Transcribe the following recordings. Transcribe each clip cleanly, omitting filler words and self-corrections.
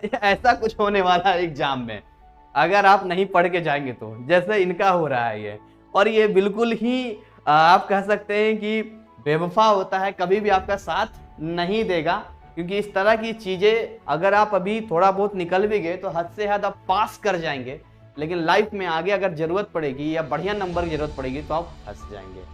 ऐसा कुछ होने वाला है एग्जाम में अगर आप नहीं पढ़ के जाएंगे तो, जैसे इनका हो रहा है ये। और ये बिल्कुल ही आप कह सकते हैं कि बेवफा होता है, कभी भी आपका साथ नहीं देगा। क्योंकि इस तरह की चीजें अगर आप अभी थोड़ा बहुत निकल भी गए तो हद से हद आप पास कर जाएंगे, लेकिन लाइफ में आगे अगर जरूरत पड़ेगी या बढ़िया नंबर की जरूरत पड़ेगी तो आप फंस जाएंगे।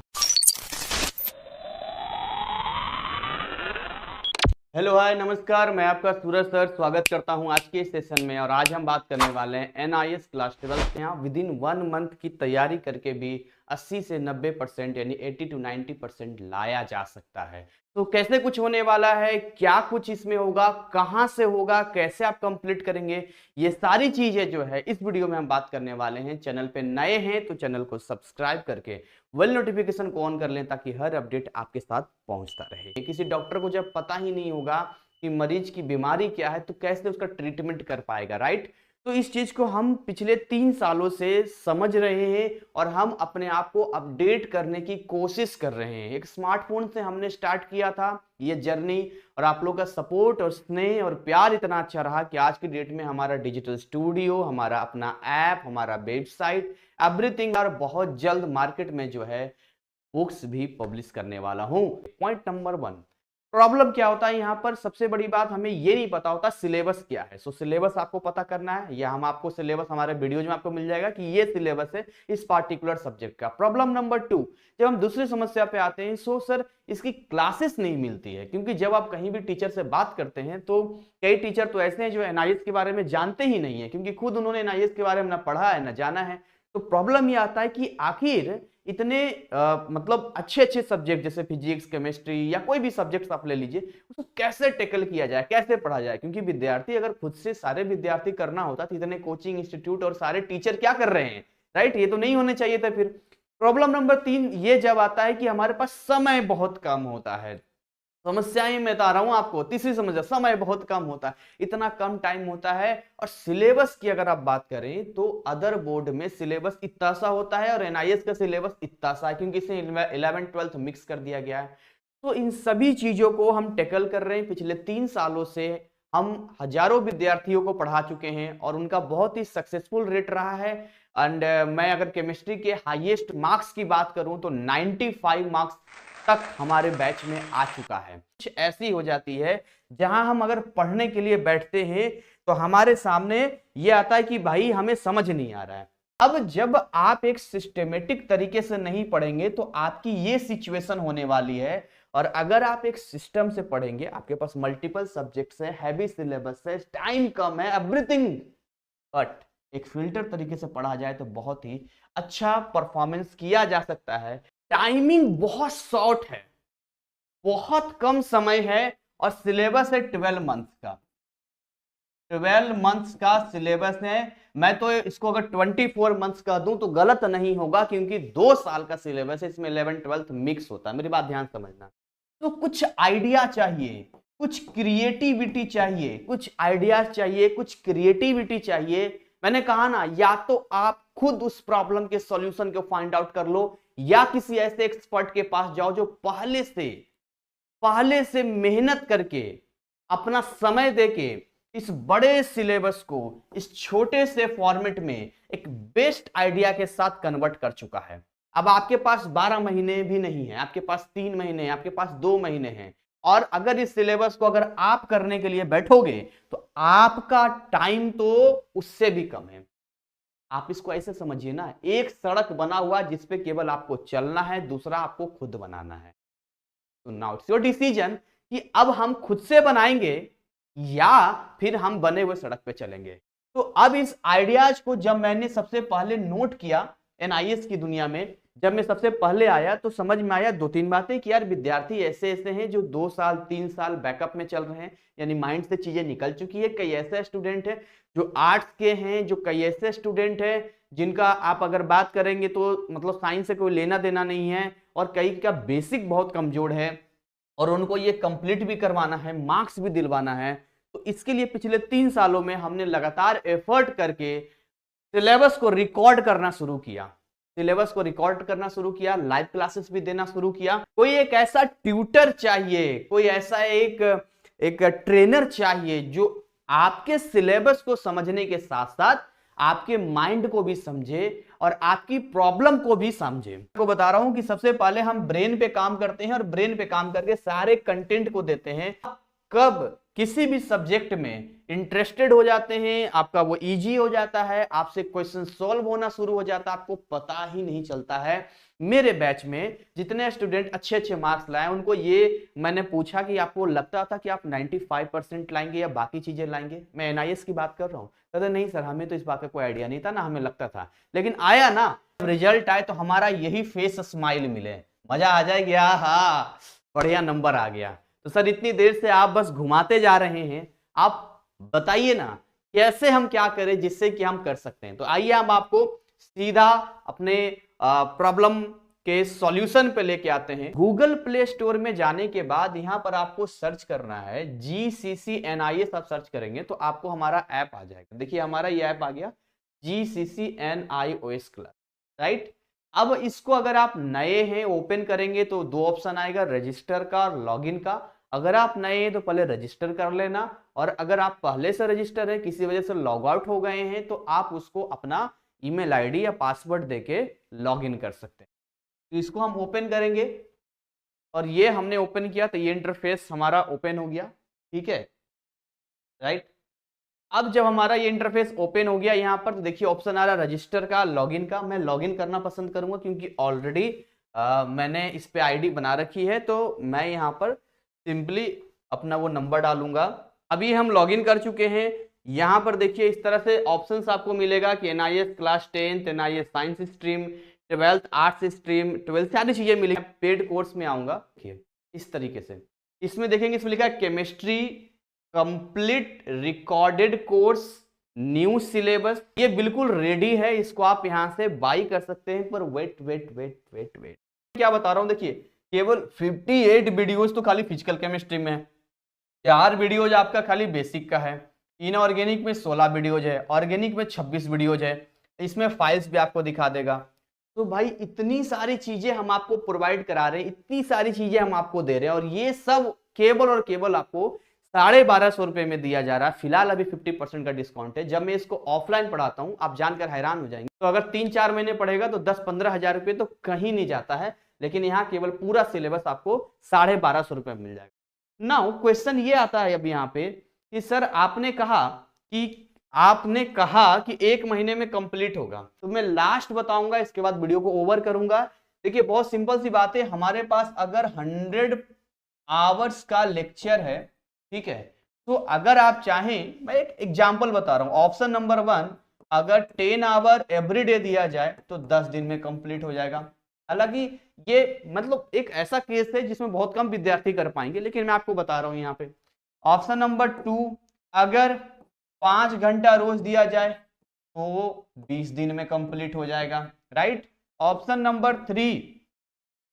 हेलो हाय नमस्कार, मैं आपका सूरज सर स्वागत करता हूं आज के सेशन में। और आज हम बात करने वाले हैं एनआईएस क्लास 12 यहाँ विद इन 1 मंथ की तैयारी करके भी 80 से 90% यानी 80 to 90% लाया जा सकता है। तो कैसे कुछ होने वाला है, क्या कुछ इसमें होगा, कहां से होगा, कैसे आप कंप्लीट करेंगे, ये सारी चीजें जो है इस वीडियो में हम बात करने वाले हैं। चैनल पे नए हैं तो चैनल को सब्सक्राइब करके वेल नोटिफिकेशन को ऑन कर लें ताकि हर अपडेट आपके साथ पहुंचता रहे। किसी डॉक्टर को जब पता ही नहीं होगा कि मरीज की बीमारी क्या है तो कैसे उसका ट्रीटमेंट कर पाएगा, राइट। तो इस चीज को हम पिछले 3 सालों से समझ रहे हैं और हम अपने आप को अपडेट करने की कोशिश कर रहे हैं। एक स्मार्टफोन से हमने स्टार्ट किया था ये जर्नी, और आप लोगों का सपोर्ट और स्नेह और प्यार इतना अच्छा रहा कि आज की डेट में हमारा डिजिटल स्टूडियो, हमारा अपना ऐप, हमारा वेबसाइट, एवरीथिंग। और बहुत जल्द मार्केट में जो है बुक्स भी पब्लिश करने वाला हूं। पॉइंट नंबर 1, प्रॉब्लम क्या होता है यहाँ पर, सबसे बड़ी बात हमें ये नहीं पता होता सिलेबस क्या है। सो सिलेबस आपको पता करना है, या हम आपको सिलेबस हमारे वीडियोज में आपको मिल जाएगा कि ये सिलेबस है इस पार्टिकुलर सब्जेक्ट का। प्रॉब्लम नंबर 2, जब हम दूसरी समस्या पे आते हैं, सो सर इसकी क्लासेस नहीं मिलती है। क्योंकि जब आप कहीं भी टीचर से बात करते हैं तो कई टीचर तो ऐसे हैं जो एनआईएस के बारे में जानते ही नहीं है, क्योंकि खुद उन्होंने एनआईएस के बारे में ना पढ़ा है ना जाना है। तो प्रॉब्लम ये आता है कि आखिर इतने मतलब अच्छे अच्छे सब्जेक्ट जैसे फिजिक्स, केमिस्ट्री या कोई भी सब्जेक्ट आप ले लीजिए, उसको कैसे टैकल किया जाए, कैसे पढ़ा जाए। क्योंकि विद्यार्थी अगर खुद से सारे विद्यार्थी करना होता तो इतने कोचिंग इंस्टीट्यूट और सारे टीचर क्या कर रहे हैं, राइट, ये तो नहीं होने चाहिए था। फिर प्रॉब्लम नंबर 3 ये जब आता है कि हमारे पास समय बहुत कम होता है। समस्याएं मैं बता रहा हूं आपको, तीसरी समस्या, समय बहुत कम होता है, इतना कम टाइम होता है। और सिलेबस की अगर आप बात करें तो अदर बोर्ड में सिलेबस इतना सा होता है और एनआईएस का सिलेबस इतना सा है, क्योंकि इसे 11th 12th मिक्स कर दिया गया है। तो इन सभी चीजों को हम टैकल कर रहे हैं। पिछले 3 सालों से हम हजारों विद्यार्थियों को पढ़ा चुके हैं और उनका बहुत ही सक्सेसफुल रेट रहा है। एंड मैं अगर केमिस्ट्री के हाईएस्ट मार्क्स की बात करूं तो 95 मार्क्स तक हमारे बैच में आ चुका है। कुछ ऐसी हो जाती है जहां हम अगर पढ़ने के लिए बैठते हैं तो हमारे सामने ये आता है कि भाई हमें समझ नहीं आ रहा है। अब जब आप एक सिस्टेमेटिक तरीके से नहीं पढ़ेंगे तो आपकी ये सिचुएशन होने वाली है। और अगर आप एक सिस्टम से पढ़ेंगे, आपके पास मल्टीपल सब्जेक्ट्स है, हैवी सिलेबस है, टाइम कम है, एवरीथिंग, बट एक फिल्टर तरीके से पढ़ा जाए तो बहुत ही अच्छा परफॉर्मेंस किया जा सकता है। टाइमिंग बहुत शॉर्ट है, बहुत कम समय है, और सिलेबस है 12 मंथ्स का। 12 मंथ्स का सिलेबस है। मैं तो इसको अगर 24 मंथ्स का दूं तो गलत नहीं होगा, क्योंकि 2 साल का सिलेबस है, इसमें 11th 12th मिक्स होता है। मेरी बात ध्यान समझना। तो कुछ आइडिया चाहिए, कुछ क्रिएटिविटी चाहिए, कुछ आइडियाज चाहिए, कुछ क्रिएटिविटी चाहिए। मैंने कहा ना, या तो आप खुद उस प्रॉब्लम के सॉल्यूशन को फाइंड आउट कर लो, या किसी ऐसे एक्सपर्ट के पास जाओ जो पहले से मेहनत करके अपना समय देके इस बड़े सिलेबस को इस छोटे से फॉर्मेट में एक बेस्ट आइडिया के साथ कन्वर्ट कर चुका है। अब आपके पास 12 महीने भी नहीं है, आपके पास 3 महीने हैं, आपके पास 2 महीने हैं। और अगर इस सिलेबस को अगर आप करने के लिए बैठोगे तो आपका टाइम तो उससे भी कम है। आप इसको ऐसे समझिए ना, एक सड़क बना हुआ जिसपे केवल आपको चलना है, दूसरा आपको खुद बनाना है। तो नाउ इट्स योर डिसीजन कि अब हम खुद से बनाएंगे या फिर हम बने हुए सड़क पे चलेंगे। तो अब इस आइडियाज को जब मैंने सबसे पहले नोट किया एनआईएस की दुनिया में, जब मैं सबसे पहले आया तो समझ में आया 2-3 बातें कि यार विद्यार्थी ऐसे ऐसे हैं जो 2 साल 3 साल बैकअप में चल रहे हैं, यानी माइंड से चीजें निकल चुकी है। कई ऐसे स्टूडेंट है जो आर्ट्स के हैं, जो कई ऐसे स्टूडेंट है जिनका आप अगर बात करेंगे तो मतलब साइंस से कोई लेना देना नहीं है, और कई का बेसिक बहुत कमजोर है और उनको ये कंप्लीट भी करवाना है, मार्क्स भी दिलवाना है। तो इसके लिए पिछले 3 सालों में हमने लगातार एफर्ट करके सिलेबस को रिकॉर्ड करना शुरू किया, लाइव क्लासेस भी देना शुरू किया। कोई एक ऐसा ट्यूटर चाहिए, कोई ऐसा एक ट्रेनर चाहिए जो आपके सिलेबस को समझने के साथ साथ आपके माइंड को भी समझे और आपकी प्रॉब्लम को भी समझे। आपको बता रहा हूं कि सबसे पहले हम ब्रेन पे काम करते हैं और ब्रेन पे काम करके सारे कंटेंट को देते हैं। कब किसी भी सब्जेक्ट में इंटरेस्टेड हो जाते हैं, आपका वो इजी हो जाता है, आपसे क्वेश्चन सॉल्व होना शुरू हो जाता है, आपको पता ही नहीं चलता है। मेरे बैच में जितने स्टूडेंट अच्छे अच्छे मार्क्स लाए, उनको ये मैंने पूछा कि आपको लगता था कि आप 95% लाएंगे या बाकी चीजें लाएंगे? मैं एनआईएस की बात कर रहा हूँ। कहते नहीं सर, हमें तो इस बात का कोई आइडिया नहीं था ना, हमें लगता था, लेकिन आया ना रिजल्ट आए तो हमारा यही फेस स्माइल मिले, मजा आ जाएगी, हाँ बढ़िया नंबर आ गया। तो सर इतनी देर से आप बस घुमाते जा रहे हैं, आप बताइए ना कैसे हम क्या करें जिससे कि हम कर सकते हैं। तो आइए हम आपको सीधा अपने प्रॉब्लम के सॉल्यूशन पे लेके आते हैं। गूगल प्ले स्टोर में जाने के बाद यहां पर आपको सर्च करना है GCC NIS। आप सर्च करेंगे तो आपको हमारा ऐप आ जाएगा। देखिए हमारा ये ऐप आ गया GCC NIOS क्लास, राइट। अब इसको अगर आप नए हैं ओपन करेंगे तो दो ऑप्शन आएगा, रजिस्टर का और लॉगिन का। अगर आप नए हैं तो पहले रजिस्टर कर लेना, और अगर आप पहले से रजिस्टर है किसी वजह से लॉग आउट हो गए हैं तो आप उसको अपना ईमेल आईडी या पासवर्ड देके लॉगिन कर सकते हैं। तो इसको हम ओपन करेंगे और ये हमने ओपन किया तो ये इंटरफेस हमारा ओपन हो गया, ठीक है, राइट। अब जब हमारा ये इंटरफेस ओपन हो गया यहाँ पर तो देखिए ऑप्शन आ रहा है रजिस्टर का, लॉगिन का। मैं लॉगिन करना पसंद करूंगा क्योंकि ऑलरेडी मैंने इस पे आईडी बना रखी है, तो मैं यहाँ पर सिंपली अपना वो नंबर डालूंगा। अभी हम लॉगिन कर चुके हैं। यहाँ पर देखिए इस तरह से ऑप्शंस आपको मिलेगा कि NIS class 10th, NIS science stream, 12th arts stream, 12th सारी चीजें मिलेगी। पेड कोर्स में आऊंगा, देखिए इस तरीके से इसमें देखेंगे, इसमें लिखा है chemistry complete recorded course new syllabus. ये बिल्कुल रेडी है, इसको आप यहां से बाई कर सकते हैं। पर wait wait wait wait wait, क्या बता रहा हूं, देखिए केवल 58 वीडियोस तो खाली फिजिकल केमिस्ट्री में है, 4 वीडियोज आपका खाली बेसिक का है, इनऑर्गेनिक में 16 वीडियोज है, ऑर्गेनिक में 26 वीडियोज है, इसमें फाइल्स भी आपको दिखा देगा। तो भाई इतनी सारी चीजें हम आपको प्रोवाइड करा रहे हैं, इतनी सारी चीजें हम आपको दे रहे हैं, और ये सब केवल और केवल आपको 1250 रुपए में दिया जा रहा है। फिलहाल अभी 50% का डिस्काउंट है। जब मैं इसको ऑफलाइन पढ़ाता हूं आप जानकर हैरान हो जाएंगे। तो अगर 3-4 महीने पढ़ेगा तो 10-15 हजार रुपए तो कहीं नहीं जाता है, लेकिन यहाँ केवल पूरा सिलेबस आपको 1250 रुपए में मिल जाएगा। नाउ क्वेश्चन ये आता है अब यहाँ पे कि सर आपने कहा कि 1 महीने में कंप्लीट होगा, तो मैं लास्ट बताऊंगा, इसके बाद वीडियो को ओवर करूंगा। देखिए बहुत सिंपल सी बात है, हमारे पास अगर 100 आवर्स का लेक्चर है, ठीक है, तो अगर आप चाहें, मैं एक एग्जांपल बता रहा हूं, ऑप्शन नंबर 1 अगर 10 आवर एवरी डे दिया जाए तो 10 दिन में कंप्लीट हो जाएगा। हालांकि ये मतलब एक ऐसा केस है जिसमें बहुत कम विद्यार्थी कर पाएंगे, लेकिन मैं आपको बता रहा हूं यहाँ पे। ऑप्शन नंबर 2 अगर 5 घंटा रोज दिया जाए तो 20 दिन में कंप्लीट हो जाएगा, राइट। ऑप्शन नंबर 3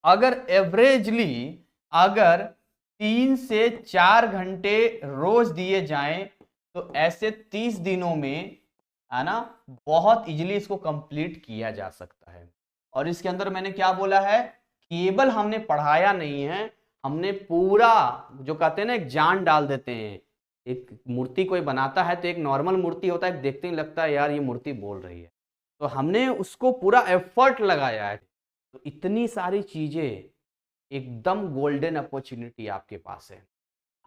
अगर एवरेजली अगर 3 से 4 घंटे रोज दिए जाएं तो ऐसे 30 दिनों में, है ना, बहुत इजीली इसको कंप्लीट किया जा सकता है। और इसके अंदर मैंने क्या बोला है, केवल हमने पढ़ाया नहीं है, हमने पूरा जो कहते हैं ना एक जान डाल देते हैं। एक मूर्ति कोई बनाता है तो एक नॉर्मल मूर्ति होता है, देखते ही लगता है यार ये मूर्ति बोल रही है, तो हमने उसको पूरा एफर्ट लगाया है। तो इतनी सारी चीजें, एकदम गोल्डन अपॉर्चुनिटी आपके पास है।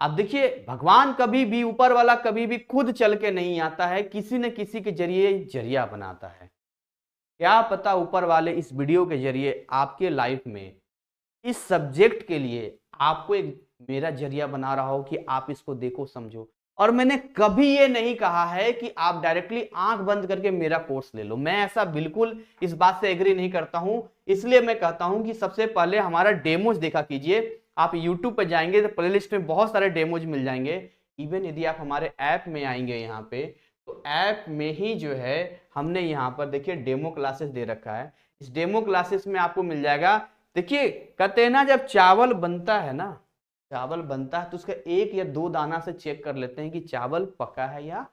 आप देखिए भगवान कभी भी, ऊपर वाला कभी भी खुद चल के नहीं आता है, किसी न किसी के जरिए जरिया बनाता है। क्या पता ऊपर वाले इस वीडियो के जरिए आपके लाइफ में इस सब्जेक्ट के लिए आपको एक मेरा जरिया बना रहा हो कि आप इसको देखो समझो। और मैंने कभी ये नहीं कहा है कि आप डायरेक्टली आंख बंद करके मेरा कोर्स ले लो, मैं ऐसा बिल्कुल इस बात से एग्री नहीं करता हूं। इसलिए मैं कहता हूं कि सबसे पहले हमारा डेमोज देखा कीजिए। आप YouTube पे जाएंगे तो प्लेलिस्ट में बहुत सारे डेमोज मिल जाएंगे। इवन यदि आप हमारे ऐप में आएंगे यहाँ पे, तो ऐप में ही जो है हमने यहाँ पर देखिए डेमो क्लासेस दे रखा है। इस डेमो क्लासेस में आपको मिल जाएगा। देखिए कहते हैं ना, जब चावल बनता है ना, चावल बनता है तो उसका 1 या 2 दाना से चेक कर लेते हैं कि चावल पका है या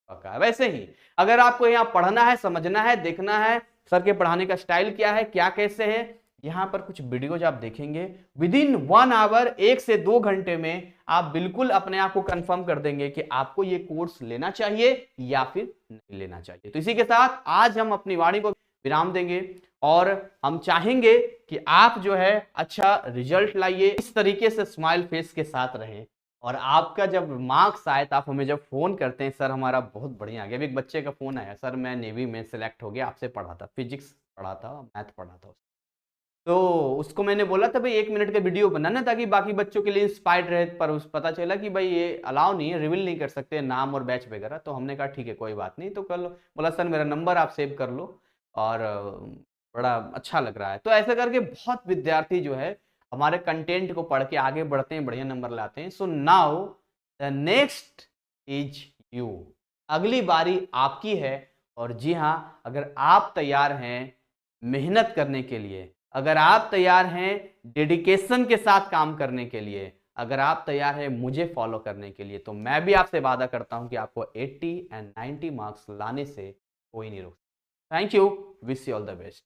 पका है। वैसे ही अगर आपको यहाँ पढ़ना है, समझना है, देखना है सर के पढ़ाने का स्टाइल क्या है, क्या कैसे है, यहाँ पर कुछ वीडियोज आप देखेंगे, विद इन 1 आवर, 1 से 2 घंटे में आप बिल्कुल अपने आप को कंफर्म कर देंगे कि आपको ये कोर्स लेना चाहिए या फिर नहीं लेना चाहिए। तो इसी के साथ आज हम अपनी वाणी को विराम देंगे और हम चाहेंगे कि आप जो है अच्छा रिजल्ट लाइए, इस तरीके से स्माइल फेस के साथ रहें। और आपका जब मार्क्स आए तो आप हमें जब फोन करते हैं, सर हमारा बहुत बढ़िया आ गया। अभी एक बच्चे का फोन आया, सर मैं नेवी में सिलेक्ट हो गया, आपसे पढ़ा था, फिजिक्स पढ़ा था, मैथ पढ़ा था। तो उसको मैंने बोला था भाई 1 मिनट का वीडियो बनाना ताकि बाकी बच्चों के लिए इंस्पायर्ड रहे, पर उस पता चला कि भाई ये अलाउ नहीं है, रिवील नहीं कर सकते नाम और बैच वगैरह। तो हमने कहा ठीक है कोई बात नहीं, तो कल बोला सर मेरा नंबर आप सेव कर लो और बड़ा अच्छा लग रहा है। तो ऐसे करके बहुत विद्यार्थी जो है हमारे कंटेंट को पढ़ के आगे बढ़ते हैं, बढ़िया नंबर लाते हैं। So now the next is you, अगली बारी आपकी है। और जी हाँ, अगर आप तैयार हैं मेहनत करने के लिए, अगर आप तैयार हैं डेडिकेशन के साथ काम करने के लिए, अगर आप तैयार हैं मुझे फॉलो करने के लिए, तो मैं भी आपसे वादा करता हूं कि आपको 80 एंड 90 मार्क्स लाने से कोई नहीं रोक सकता। Thank you, wish you all the best.